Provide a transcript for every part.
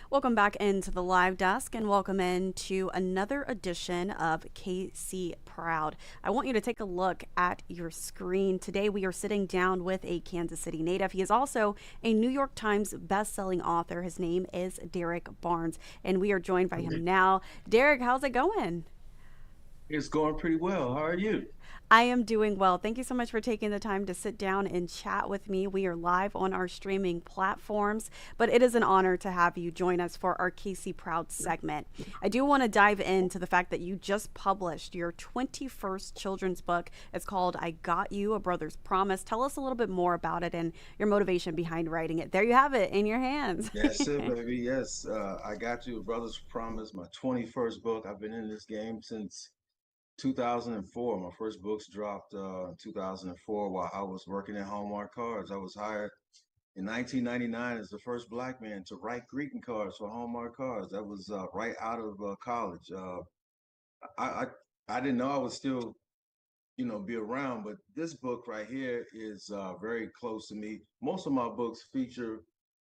Welcome back into the live desk and welcome into another edition of KC Proud. I want you to take a look at your screen. Today we are sitting down with a Kansas City native. He is also a New York Times best-selling author. His name is Derrick Barnes, and we are joined by him now. Derrick, how's it going? It's going pretty well. How are you? I am doing well. Thank you so much for taking the time to sit down and chat with me. We are live on our streaming platforms, but it is an honor to have you join us for our Casey Proud segment. I do want to dive into the fact that you just published your 21st children's book. It's called I Got You, A Brother's Promise. Tell us a little bit more about it and your motivation behind writing it. There you have it in your hands. Yes, sir, baby. Yes, I got you. A Brother's Promise, my 21st book. I've been in this game since 2004. My first books dropped in 2004 while I was working at Hallmark Cards. I was hired in 1999 as the first black man to write greeting cards for Hallmark Cards. That was right out of college. I, I I didn't know I was still be around. But this book right here is very close to me. Most of my books feature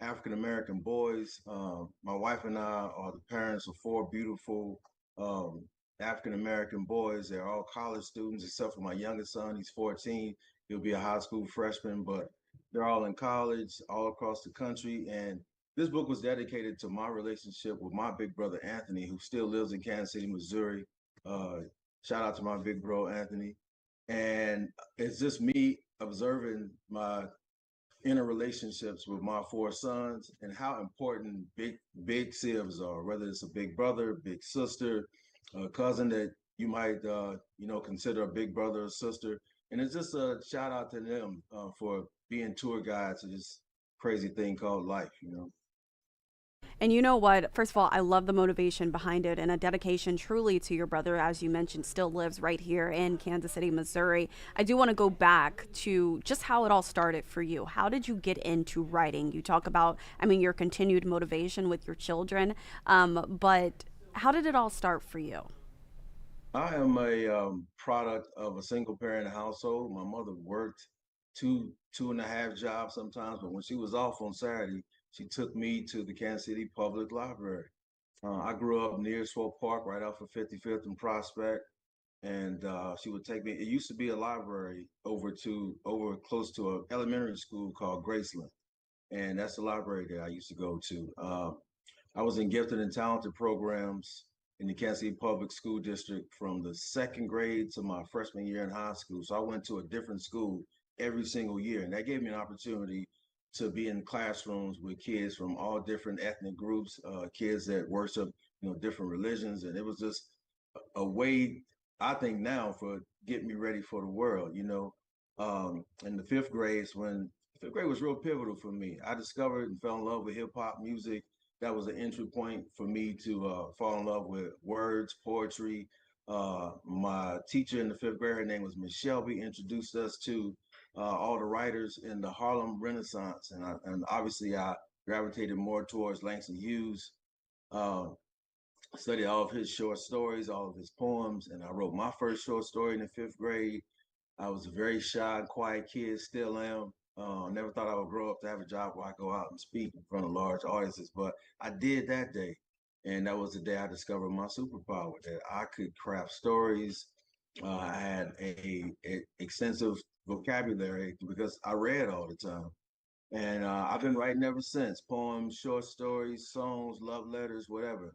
African American boys. My wife and I are the parents of four beautiful African American boys. They're all college students, except for my youngest son. He's 14. He'll be a high school freshman, but they're all in college, all across the country. And this book was dedicated to my relationship with my big brother Anthony, who still lives in Kansas City, Missouri. Uh, Shout out to my big bro Anthony. And it's just me observing my inner relationships with my four sons and how important big sibs are, whether it's a big brother, big sister, a cousin that you might consider a big brother or sister. And it's just a shout out to them for being tour guides to this crazy thing called life. And you know what? First of all, I love the motivation behind it and a dedication truly to your brother, as you mentioned, still lives right here in Kansas City, Missouri. I do want to go back to just how it all started for you. How did you get into writing? You talk about, I mean, your continued motivation with your children, but how did it all start for you? I am a product of a single parent household. My mother worked two and a half jobs sometimes, but when she was off on Saturday, she took me to the Kansas City Public Library. I grew up near Swope Park, right off of 55th and Prospect, and she would take me. It used to be a library over close to an elementary school called Graceland, and that's the library that I used to go to. I was in gifted and talented programs in the Kansas City Public School District from the second grade to my freshman year in high school. So I went to a different school every single year, and that gave me an opportunity to be in classrooms with kids from all different ethnic groups, kids that worship, different religions, and it was just a way I think now for getting me ready for the world. In the fifth grade is when fifth grade was real pivotal for me. I discovered and fell in love with hip hop music. That was an entry point for me to fall in love with words, poetry. My teacher in the fifth grade, her name was Miss Shelby, introduced us to all the writers in the Harlem Renaissance, and obviously I gravitated more towards Langston Hughes. Uh, I studied all of his short stories, all of his poems, and I wrote my first short story in the fifth grade. I was a very shy and quiet kid, still am. Never thought I would grow up to have a job where I go out and speak in front of large audiences, but I did that day. And that was the day I discovered my superpower, that I could craft stories. I had a extensive vocabulary because I read all the time. And I've been writing ever since, poems, short stories, songs, love letters, whatever.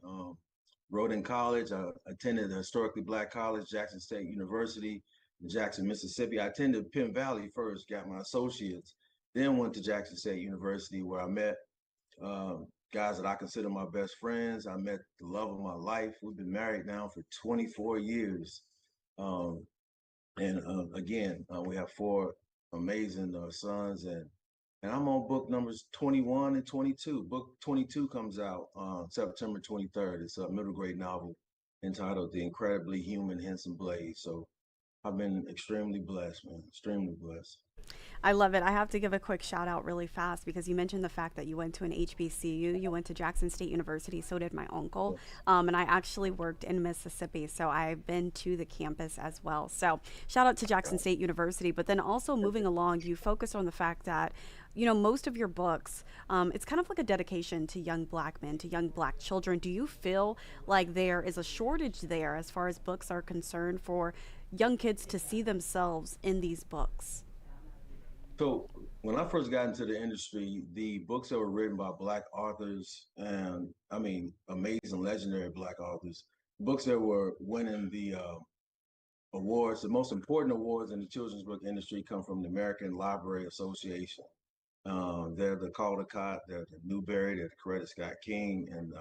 Wrote in college. I attended a historically black college, Jackson State University in Jackson, Mississippi. I attended Penn Valley first, got my associates, then went to Jackson State University where I met guys that I consider my best friends. I met the love of my life. We've been married now for 24 years. Um, and again, we have four amazing sons, and I'm on book numbers 21 and 22. Book 22 comes out on September 23rd. It's a middle grade novel entitled The Incredibly Human Henson Blaze. So I've been extremely blessed, man, extremely blessed. I love it. I have to give a quick shout out really fast because you mentioned the fact that you went to an HBCU. You went to Jackson State University. So did my uncle. Yes. And I actually worked in Mississippi. So I've been to the campus as well. So shout out to Jackson Right. State University. But then also moving along, you focus on the fact that, most of your books, it's kind of like a dedication to young black men, to young black children. Do you feel like there is a shortage there as far as books are concerned for young kids to see themselves in these books? So when I first got into the industry, the books that were written by Black authors, and I mean amazing, legendary Black authors, books that were winning the awards, the most important awards in the children's book industry, come from the American Library Association. They're the Caldecott, they're the Newbery, they're the Coretta Scott King, and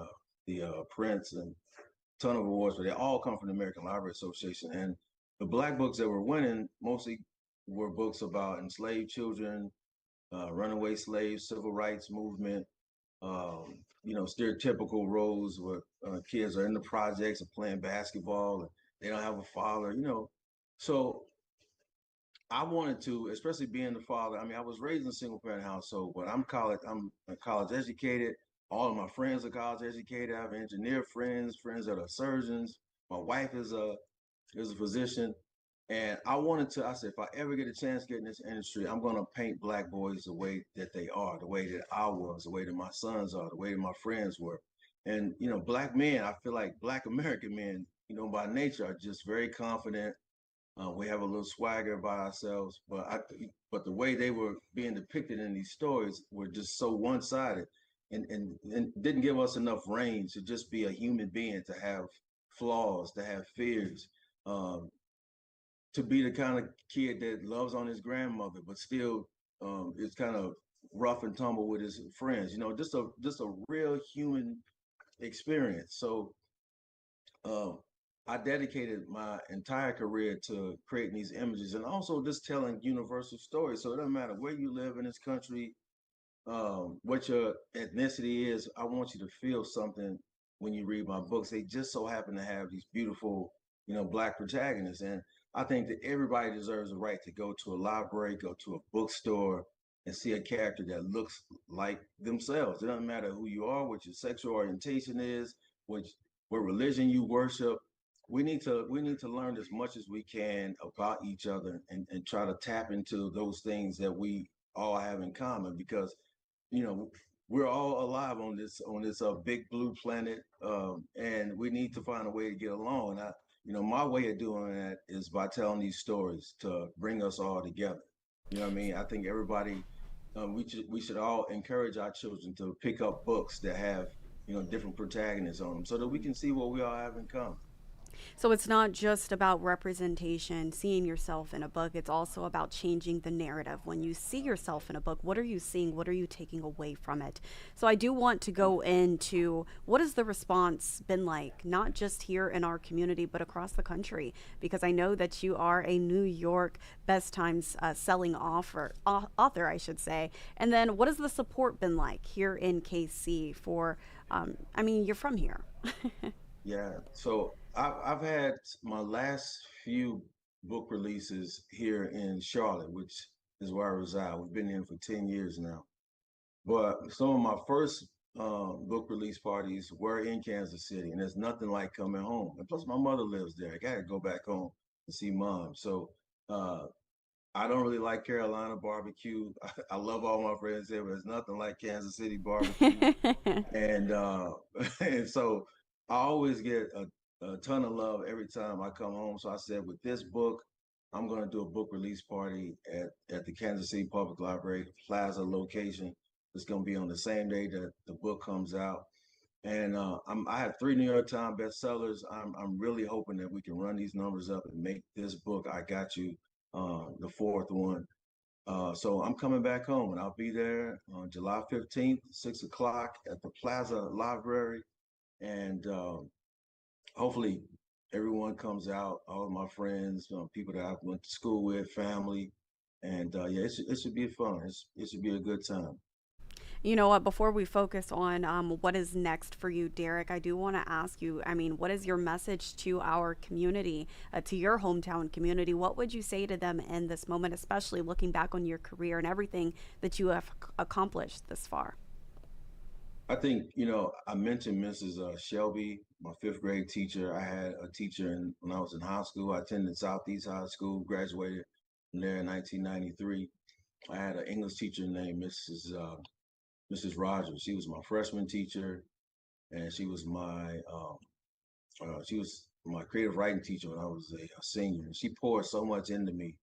the Prince, and a ton of awards, but they all come from the American Library Association. And the Black books that were winning mostly were books about enslaved children, runaway slaves, civil rights movement, stereotypical roles where kids are in the projects and playing basketball and they don't have a father. So I wanted to, especially being the father. I mean, I was raised in a single parent household, but I'm college educated. All of my friends are college educated. I have engineer friends, friends that are surgeons. My wife is a physician. And I said, if I ever get a chance to get in this industry, I'm going to paint Black boys the way that they are, the way that I was, the way that my sons are, the way that my friends were. And, Black men, I feel like Black American men, by nature are just very confident. We have a little swagger about ourselves, but the way they were being depicted in these stories were just so one-sided, and didn't give us enough range to just be a human being, to have flaws, to have fears, um, to be the kind of kid that loves on his grandmother, but still is kind of rough and tumble with his friends. Just a real human experience. So um, I dedicated my entire career to creating these images and also just telling universal stories. So it doesn't matter where you live in this country, what your ethnicity is. I want you to feel something when you read my books. They just so happen to have these beautiful, Black protagonists. And I think that everybody deserves a right to go to a library, go to a bookstore, and see a character that looks like themselves. It doesn't matter who you are, what your sexual orientation is, what what religion you worship. We need to learn as much as we can about each other, and try to tap into those things that we all have in common, because you know we're all alive on this big blue planet, and we need to find a way to get along. And my way of doing that is by telling these stories to bring us all together. You know what I mean? I think everybody, we should all encourage our children to pick up books that have different protagonists on them, so that we can see what we all have in common. So it's not just about representation, seeing yourself in a book. It's also about changing the narrative. When you see yourself in a book, what are you seeing? What are you taking away from it? So I do want to go into what has the response been like, not just here in our community, but across the country, because I know that you are a New York Best Times selling author, I should say. And then what has the support been like here in KC for, I mean, you're from here. Yeah. So I've had my last few book releases here in Charlotte, which is where I reside. We've been here for 10 years now. But some of my first book release parties were in Kansas City, and there's nothing like coming home. And plus, my mother lives there. I got to go back home to see mom. So uh, I don't really like Carolina barbecue. I love all my friends there, but there's nothing like Kansas City barbecue. And and so I always get a ton of love every time I come home. So I said, with this book, I'm going to do a book release party at the Kansas City Public Library Plaza location. It's going to be on the same day that the book comes out. And I have three New York Times bestsellers. I'm really hoping that we can run these numbers up and make this book, I Got You, the fourth one. So I'm coming back home, and I'll be there on July 15th, 6 o'clock at the Plaza Library. And hopefully everyone comes out, all of my friends, people that I went to school with, family. And yeah, it should be fun. It should be a good time. You know what? Before we focus on what is next for you, Derrick, I do want to ask you. I mean, what is your message to our community, to your hometown community? What would you say to them in this moment, especially looking back on your career and everything that you have accomplished this far? I think, I mentioned Mrs. Shelby, my fifth grade teacher. I had a teacher when I was in high school. I attended Southeast High School, graduated from there in 1993. I had an English teacher named Mrs. Rogers. She was my freshman teacher, and she was my creative writing teacher when I was a senior. And she poured so much into me.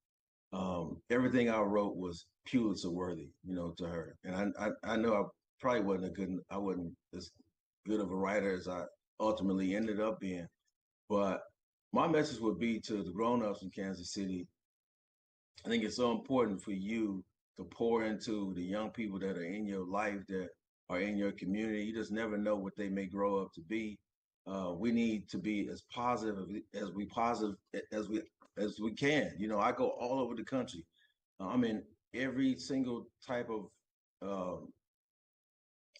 Everything I wrote was Pulitzer worthy, to her. And I know I probably I wasn't as good of a writer as I ultimately ended up being. But my message would be to the grown-ups in Kansas City. I think it's so important for you to pour into the young people that are in your life, that are in your community. You just never know what they may grow up to be. We need to be as positive as we can. I go all over the country. I'm in every single type of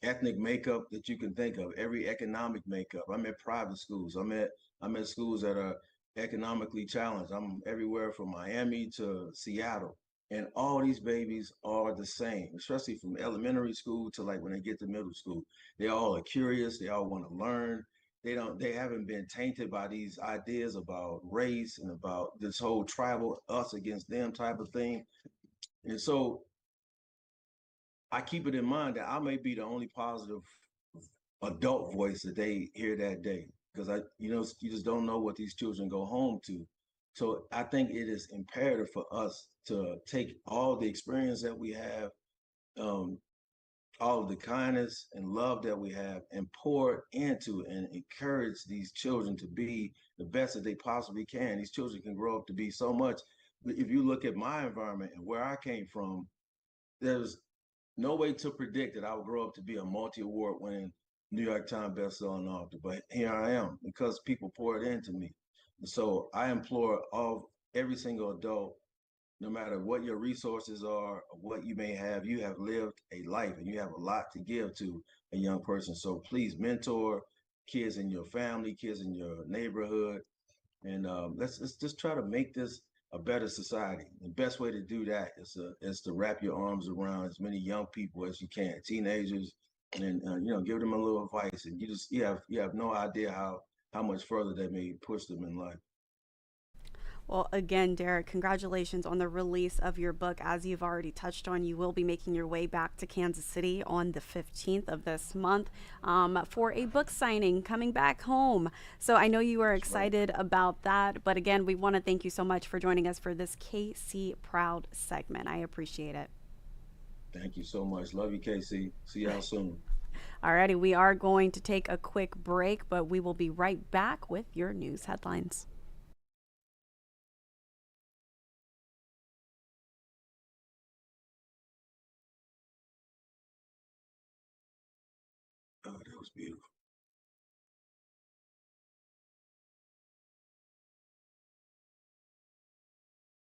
ethnic makeup that you can think of, every economic makeup. I'm at private schools. I'm at schools that are economically challenged. I'm everywhere from Miami to Seattle. And all these babies are the same, especially from elementary school to like when they get to middle school. They all are curious, they all want to learn. They haven't been tainted by these ideas about race and about this whole tribal us against them type of thing. And so I keep it in mind that I may be the only positive adult voice that they hear that day, because you just don't know what these children go home to. So I think it is imperative for us to take all the experience that we have, um, all of the kindness and love that we have, and pour it into and encourage these children to be the best that they possibly can. These children can grow up to be so much. If you look at my environment and where I came from, there's no way to predict that I would grow up to be a multi-award winning New York Times best-selling author, but here I am because people poured into me. So I implore every single adult, no matter what your resources are or what you may have, you have lived a life and you have a lot to give to a young person. So please mentor kids in your family, kids in your neighborhood, and let's just try to make this a better society. The best way to do that is to wrap your arms around as many young people as you can, teenagers, and give them a little advice. And you have no idea how much further that may push them in life. Well, again, Derrick, congratulations on the release of your book. As you've already touched on, you will be making your way back to Kansas City on the 15th of this month for a book signing coming back home. So I know you are That's right. excited about that. But again, we want to thank you so much for joining us for this KC Proud segment. I appreciate it. Thank you so much. Love you, KC. See y'all soon. Alrighty, we are going to take a quick break, but we will be right back with your news headlines. Oh, that was beautiful.